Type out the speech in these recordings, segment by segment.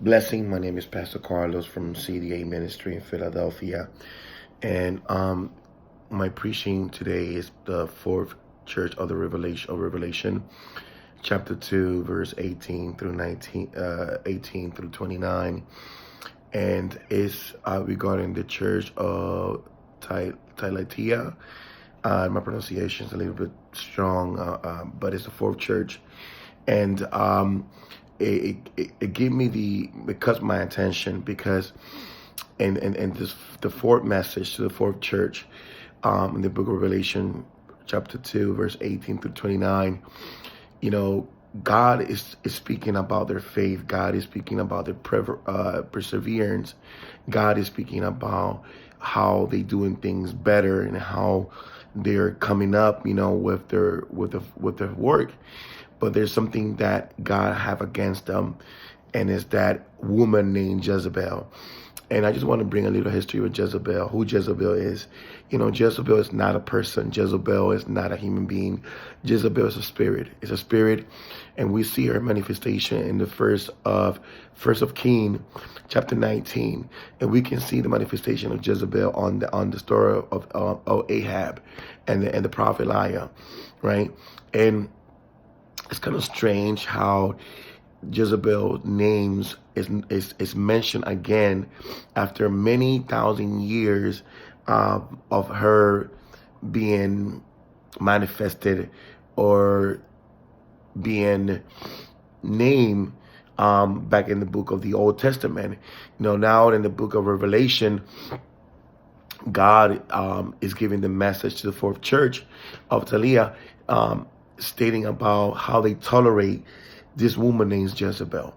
Blessing. My name is Pastor Carlos from CDA Ministry in Philadelphia, and my preaching today is the fourth church of the Revelation, chapter 2, verse 18 through 19, 18 through 29, and it's regarding the church of Thyatira. My pronunciation is a little bit strong, but it's the fourth church, and it gave me because my attention because and this the fourth message to the fourth church in the book of Revelation, chapter 2, verse 18 through 29. God is speaking about their faith. God is speaking about their perseverance. God is speaking about how they doing things better and how they're coming up, with their work. But there's something that God have against them, and it's that woman named Jezebel. And I just want to bring a little history with Jezebel, who Jezebel is. Jezebel is not a person. Jezebel is not a human being. Jezebel is a spirit. It's a spirit, and we see her manifestation in the first of Kings, chapter 19, and we can see the manifestation of Jezebel on the story of Ahab and the prophet Elijah, right? And it's kind of strange how Jezebel's names is mentioned again after many thousand years of her being manifested or being named back in the book of the Old Testament. Now in the book of Revelation, God is giving the message to the fourth church of Talia, stating about how they tolerate this woman named Jezebel.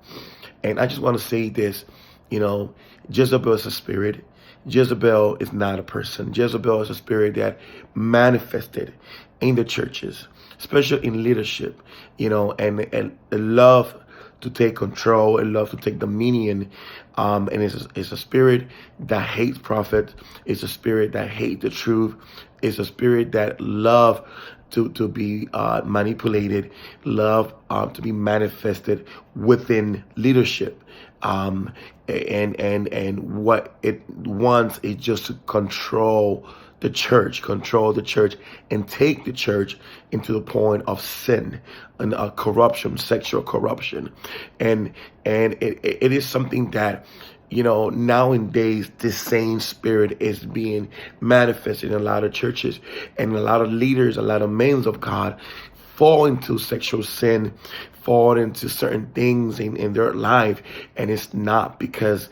And I just want to say this, Jezebel is a spirit. Jezebel is not a person. Jezebel is a spirit that manifested in the churches, especially in leadership, and love to take control and love to take dominion. And it's a spirit that hates prophet. It's a spirit that hates the truth. It's a spirit that love to be manipulated, love to be manifested within leadership. And what it wants is just to control the church, and take the church into the point of sin and corruption, sexual corruption. And it is something that, nowadays this same spirit is being manifested in a lot of churches, and a lot of leaders, a lot of men of God fall into sexual sin, fall into certain things in their life, and it's not because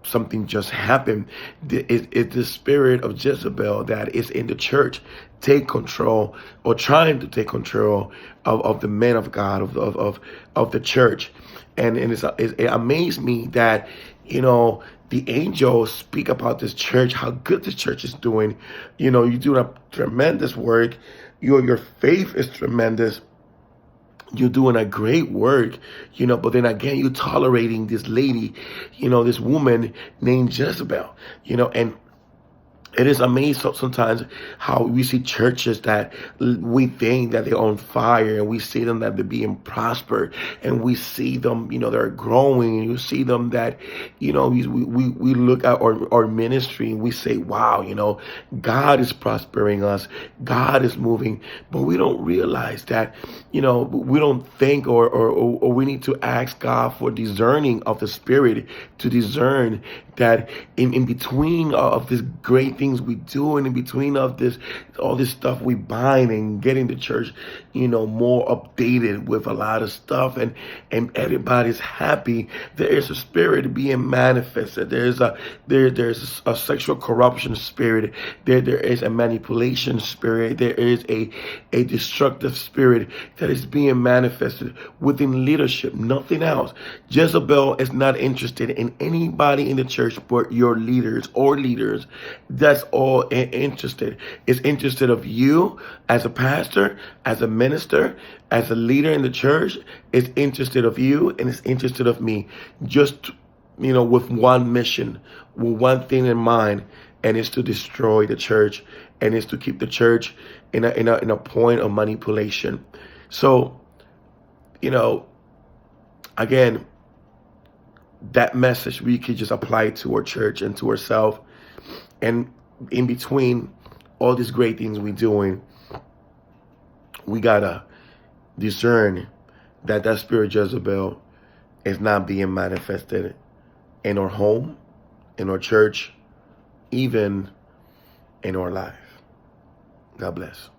something just happened. It's the spirit of Jezebel that is in the church, take control or trying to take control of the men of God, of the church. And it amazed me that the angels speak about this church, how good this church is doing. You do a tremendous work. Your faith is tremendous. You're doing a great work, but then again, you're tolerating this lady, this woman named Jezebel, and it is amazing sometimes how we see churches that we think that they're on fire, and we see them that they're being prospered, and we see them, they're growing, and you see them that, we look at our ministry and we say, wow, God is prospering us, God is moving, but we don't realize that, we don't think or we need to ask God for discerning of the spirit to discern that in between of this great things we do, and in between of all this stuff we bind and getting the church, more updated with a lot of stuff, and everybody's happy, there is a spirit being manifested. There's a sexual corruption spirit. There is a manipulation spirit. There is a destructive spirit that is being manifested within leadership. Nothing else. Jezebel is not interested in anybody in the church but your leaders or leaders. That's all interested. It's interested of you as a pastor, as a minister, as a leader in the church. It's interested of you, and it's interested of me. Just, with one mission, with one thing in mind, and it's to destroy the church, and it's to keep the church in a point of manipulation. So, again, that message, we could just apply it to our church and to ourselves. And in between all these great things we're doing, we gotta discern that that spirit Jezebel is not being manifested in our home, in our church, even in our life. God bless.